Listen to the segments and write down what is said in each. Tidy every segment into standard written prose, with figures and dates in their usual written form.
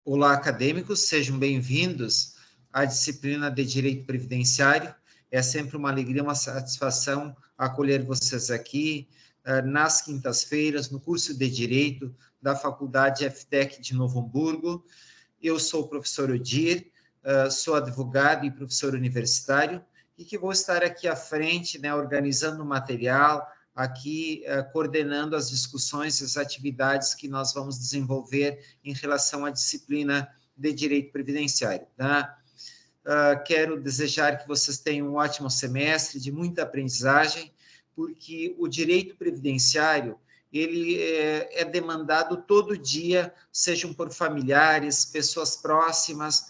Olá, acadêmicos, sejam bem-vindos à disciplina de Direito Previdenciário. É sempre uma alegria, uma satisfação acolher vocês aqui nas quintas-feiras, no curso de Direito da Faculdade FDEC de Novo Hamburgo. Eu sou o professor Odir, sou advogado e professor universitário, e que vou estar aqui à frente, organizando o material, aqui coordenando as discussões e as atividades que nós vamos desenvolver em relação à disciplina de Direito Previdenciário. Tá? Quero desejar que vocês tenham um ótimo semestre, de muita aprendizagem, porque o direito previdenciário ele é demandado todo dia, sejam por familiares, pessoas próximas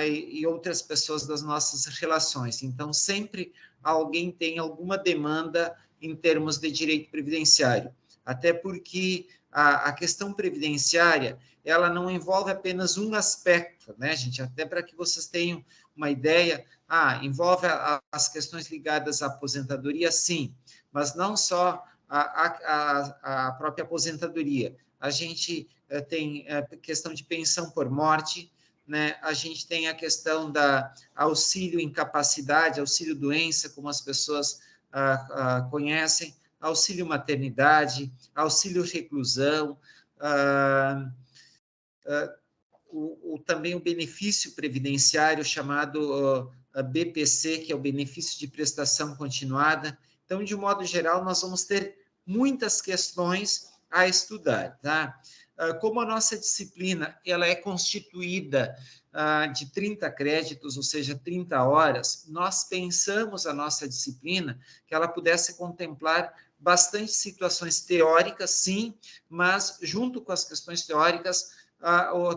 e outras pessoas das nossas relações. Então, sempre alguém tem alguma demanda em termos de direito previdenciário, até porque a questão previdenciária, ela não envolve apenas um aspecto, né, gente? Até para que vocês tenham uma ideia, envolve as questões ligadas à aposentadoria, sim, mas não só a própria aposentadoria. A gente tem a questão de pensão por morte, né? A gente tem a questão da auxílio incapacidade, auxílio doença, como as pessoas conhecem, auxílio maternidade, auxílio reclusão, também o benefício previdenciário chamado BPC, que é o benefício de prestação continuada. Então, de um modo geral, nós vamos ter muitas questões a estudar, tá? Como a nossa disciplina ela é constituída de 30 créditos, ou seja, 30 horas, nós pensamos a nossa disciplina que ela pudesse contemplar bastante situações teóricas, sim, mas junto com as questões teóricas,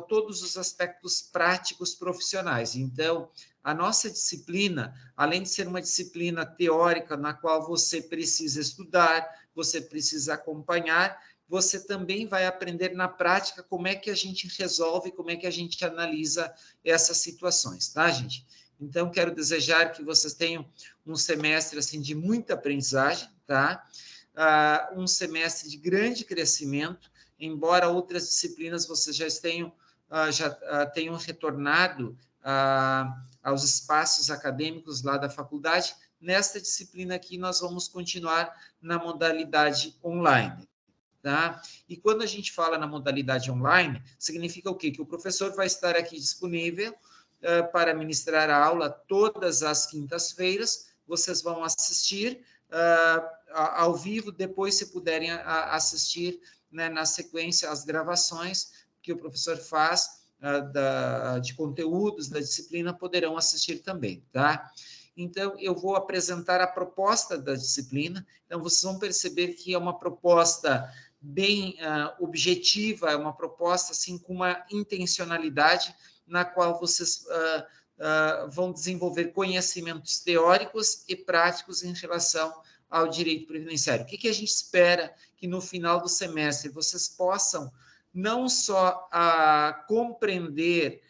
todos os aspectos práticos profissionais. Então, a nossa disciplina, além de ser uma disciplina teórica na qual você precisa estudar, você precisa acompanhar, você também vai aprender na prática como é que a gente resolve, como é que a gente analisa essas situações, tá, gente? Então, quero desejar que vocês tenham um semestre, assim, de muita aprendizagem, tá? Um semestre de grande crescimento, embora outras disciplinas vocês já tenham retornado aos espaços acadêmicos lá da faculdade, nesta disciplina aqui nós vamos continuar na modalidade online. Tá? E quando a gente fala na modalidade online, significa o quê? Que o professor vai estar aqui disponível para ministrar a aula todas as quintas-feiras, vocês vão assistir ao vivo, depois, se puderem assistir, né, na sequência, as gravações que o professor faz de conteúdos da disciplina, poderão assistir também, tá? Então, eu vou apresentar a proposta da disciplina, então vocês vão perceber que é uma proposta bem objetiva, é uma proposta assim com uma intencionalidade na qual vocês vão desenvolver conhecimentos teóricos e práticos em relação ao direito previdenciário. O que a gente espera que no final do semestre vocês possam não só compreender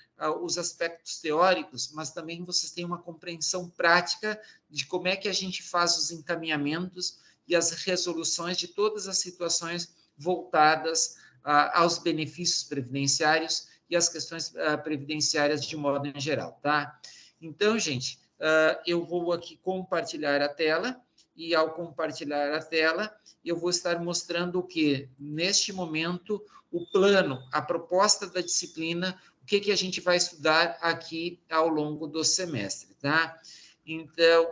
os aspectos teóricos, mas também vocês tenham uma compreensão prática de como é que a gente faz os encaminhamentos e as resoluções de todas as situações voltadas aos benefícios previdenciários e às questões previdenciárias de modo em geral, tá? Então, gente, eu vou aqui compartilhar a tela, e ao compartilhar a tela, eu vou estar mostrando o que, neste momento, o plano, a proposta da disciplina, o que a gente vai estudar aqui ao longo do semestre, tá? Então,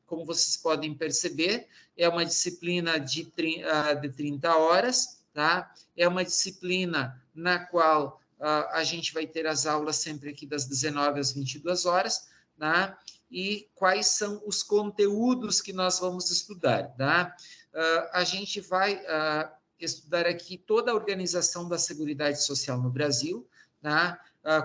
como vocês podem perceber, é uma disciplina de 30 horas, tá? É uma disciplina na qual a gente vai ter as aulas sempre aqui das 19 às 22 horas, tá? E quais são os conteúdos que nós vamos estudar, tá? A gente vai estudar aqui toda a organização da Seguridade Social no Brasil, tá?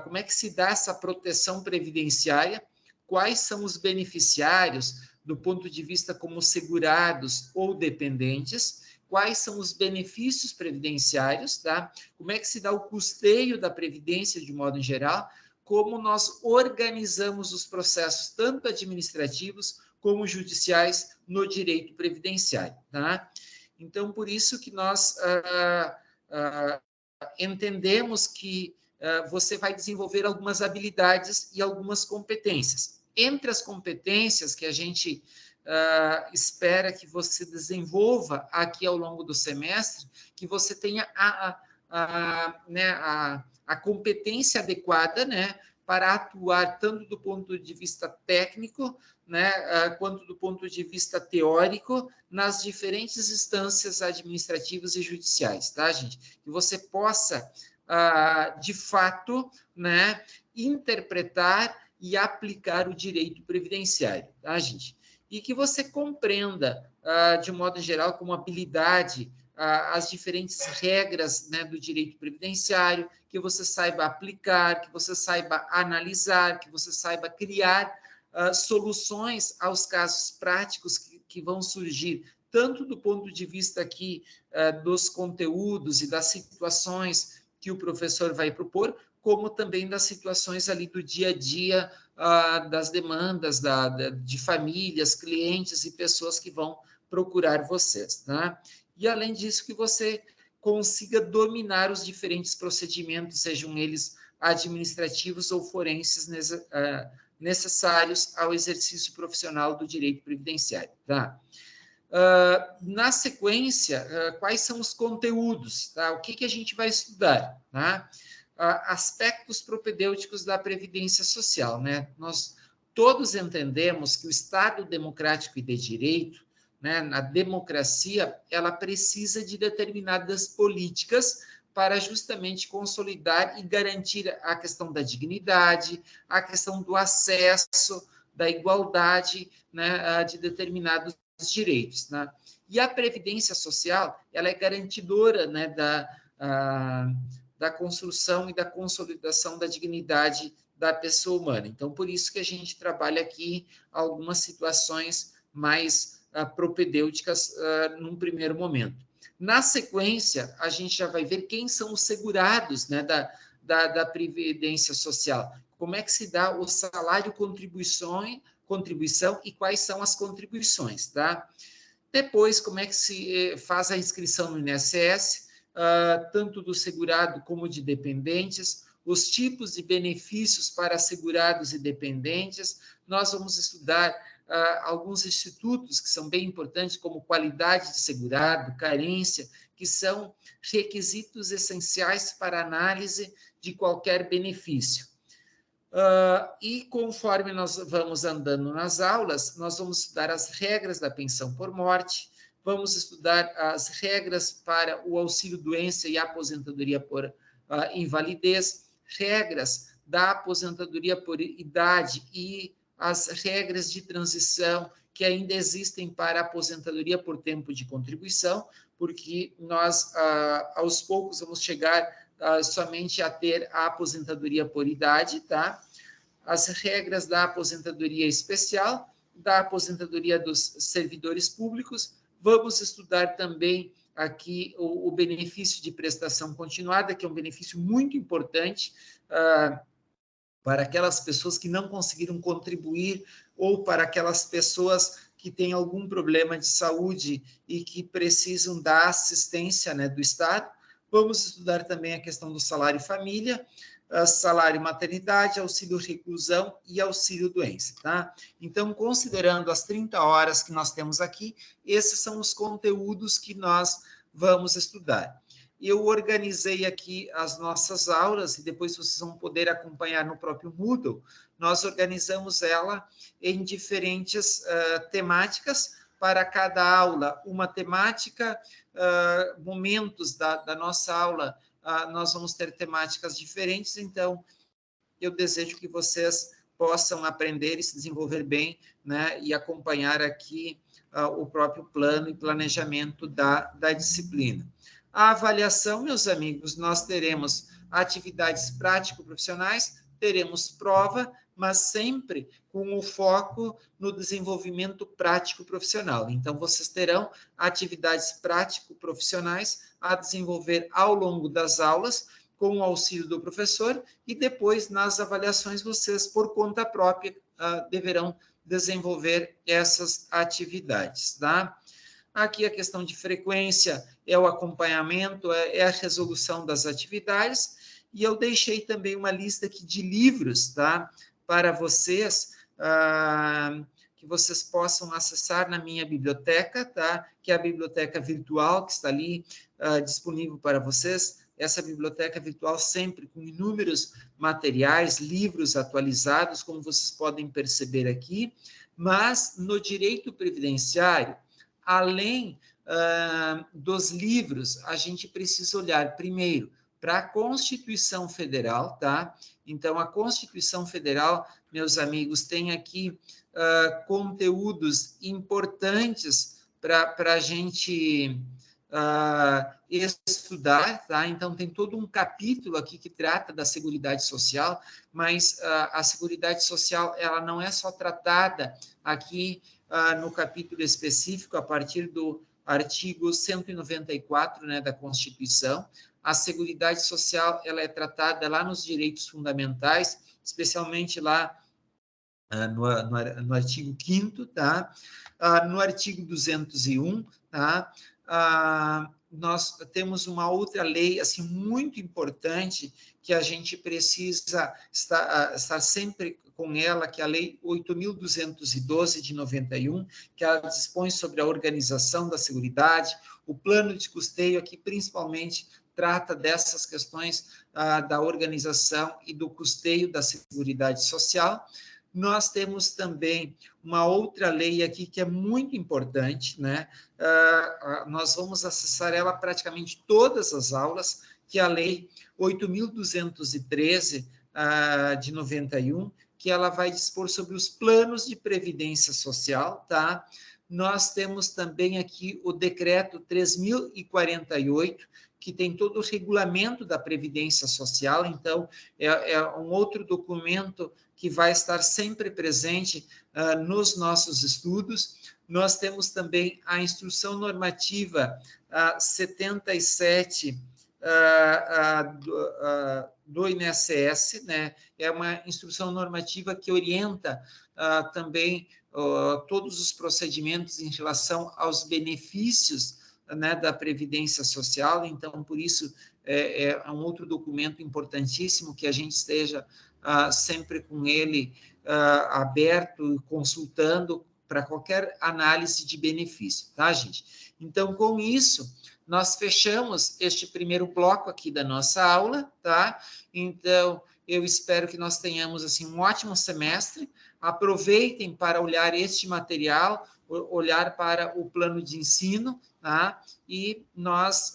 Como é que se dá essa proteção previdenciária, quais são os beneficiários do ponto de vista como segurados ou dependentes, quais são os benefícios previdenciários, tá? Como é que se dá o custeio da previdência de modo em geral, como nós organizamos os processos, tanto administrativos como judiciais, no direito previdenciário, tá? Então, por isso que nós entendemos que você vai desenvolver algumas habilidades e algumas competências. Entre as competências que a gente espera que você desenvolva aqui ao longo do semestre, que você tenha a competência adequada, né, para atuar tanto do ponto de vista técnico, né, quanto do ponto de vista teórico, nas diferentes instâncias administrativas e judiciais, tá, gente? Que você possa, de fato, né, interpretar e aplicar o direito previdenciário, tá, gente? E que você compreenda, de modo geral, como habilidade, as diferentes regras, né, do direito previdenciário, que você saiba aplicar, que você saiba analisar, que você saiba criar soluções aos casos práticos que vão surgir, tanto do ponto de vista aqui dos conteúdos e das situações que o professor vai propor, como também das situações ali do dia a dia, das demandas de famílias, clientes e pessoas que vão procurar vocês, tá? E, além disso, que você consiga dominar os diferentes procedimentos, sejam eles administrativos ou forenses necessários ao exercício profissional do direito previdenciário, tá? Na sequência, quais são os conteúdos, tá? O que a gente vai estudar, tá? Aspectos propedêuticos da Previdência Social, né? Nós todos entendemos que o Estado democrático e de direito, né, na democracia, ela precisa de determinadas políticas para justamente consolidar e garantir a questão da dignidade, a questão do acesso, da igualdade, né, de determinados direitos, né? E a Previdência Social, ela é garantidora, né, da construção e da consolidação da dignidade da pessoa humana. Então, por isso que a gente trabalha aqui algumas situações mais propedêuticas num primeiro momento. Na sequência, a gente já vai ver quem são os segurados, né, da Previdência Social. Como é que se dá o salário contribuição e quais são as contribuições, tá? Depois, como é que se faz a inscrição no INSS, tanto do segurado como de dependentes, os tipos de benefícios para segurados e dependentes. Nós vamos estudar alguns institutos que são bem importantes, como qualidade de segurado, carência, que são requisitos essenciais para análise de qualquer benefício. E conforme nós vamos andando nas aulas, nós vamos estudar as regras da pensão por morte, vamos estudar as regras para o auxílio-doença e aposentadoria por invalidez, regras da aposentadoria por idade e as regras de transição que ainda existem para a aposentadoria por tempo de contribuição, porque nós, aos poucos, vamos chegar somente a ter a aposentadoria por idade, tá? As regras da aposentadoria especial, da aposentadoria dos servidores públicos. Vamos estudar também aqui o benefício de prestação continuada, que é um benefício muito importante para aquelas pessoas que não conseguiram contribuir ou para aquelas pessoas que têm algum problema de saúde e que precisam da assistência, né, do Estado. Vamos estudar também a questão do salário família, salário maternidade, auxílio reclusão e auxílio doença, tá? Então, considerando as 30 horas que nós temos aqui, esses são os conteúdos que nós vamos estudar. Eu organizei aqui as nossas aulas, e depois vocês vão poder acompanhar no próprio Moodle. Nós organizamos ela em diferentes temáticas, para cada aula uma temática, momentos da nossa aula, nós vamos ter temáticas diferentes, então eu desejo que vocês possam aprender e se desenvolver bem, né, e acompanhar aqui o próprio plano e planejamento da disciplina. A avaliação, meus amigos, nós teremos atividades prático-profissionais, teremos prova, mas sempre com o foco no desenvolvimento prático-profissional. Então, vocês terão atividades prático-profissionais a desenvolver ao longo das aulas, com o auxílio do professor, e depois, nas avaliações, vocês, por conta própria, deverão desenvolver essas atividades, tá? Aqui a questão de frequência é o acompanhamento, é a resolução das atividades, E eu deixei também uma lista aqui de livros, tá? Para vocês, que vocês possam acessar na minha biblioteca, tá? Que é a biblioteca virtual, que está ali disponível para vocês. Essa biblioteca virtual sempre com inúmeros materiais, livros atualizados, como vocês podem perceber aqui, mas no direito previdenciário, além dos livros, a gente precisa olhar primeiro para a Constituição Federal, tá? Então, a Constituição Federal, meus amigos, tem aqui conteúdos importantes para a gente estudar, tá? Então, tem todo um capítulo aqui que trata da Seguridade Social, mas a Seguridade Social, ela não é só tratada aqui no capítulo específico, a partir do artigo 194, né, da Constituição. A Seguridade Social, ela é tratada lá nos direitos fundamentais, especialmente lá no artigo 5º, tá? No artigo 201, tá? Nós temos uma outra lei, assim, muito importante, que a gente precisa estar sempre com ela, que é a Lei 8.212 de 91, que ela dispõe sobre a organização da Seguridade, o plano de custeio aqui, principalmente, trata dessas questões da organização e do custeio da Seguridade Social. Nós temos também uma outra lei aqui que é muito importante, né? Nós vamos acessar ela praticamente todas as aulas, que é a Lei 8.213 de 91, que ela vai dispor sobre os planos de previdência social, tá? Nós temos também aqui o Decreto 3.048, que tem todo o regulamento da Previdência Social, então, é um outro documento que vai estar sempre presente nos nossos estudos. Nós temos também a Instrução Normativa 77 do INSS, né? É uma instrução normativa que orienta também todos os procedimentos em relação aos benefícios, né, da Previdência Social. Então, por isso, é um outro documento importantíssimo que a gente esteja sempre com ele aberto, consultando para qualquer análise de benefício, tá, gente? Então, com isso, nós fechamos este primeiro bloco aqui da nossa aula, tá? Então, eu espero que nós tenhamos, assim, um ótimo semestre. Aproveitem para olhar este material, olhar para o plano de ensino, tá? E nós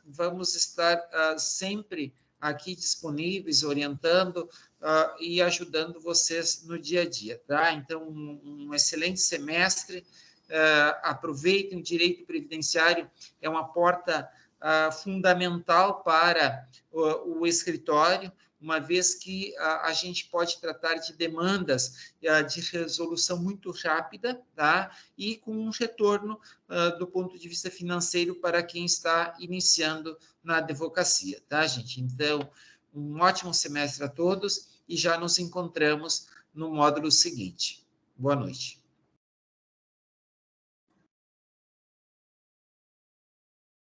vamos estar sempre aqui disponíveis, orientando e ajudando vocês no dia a dia, tá? Então, um excelente semestre. Aproveitem, o direito previdenciário é uma porta fundamental para o escritório, uma vez que a gente pode tratar de demandas de resolução muito rápida, tá? E com um retorno do ponto de vista financeiro para quem está iniciando na advocacia, tá, gente? Então, um ótimo semestre a todos e já nos encontramos no módulo seguinte. Boa noite.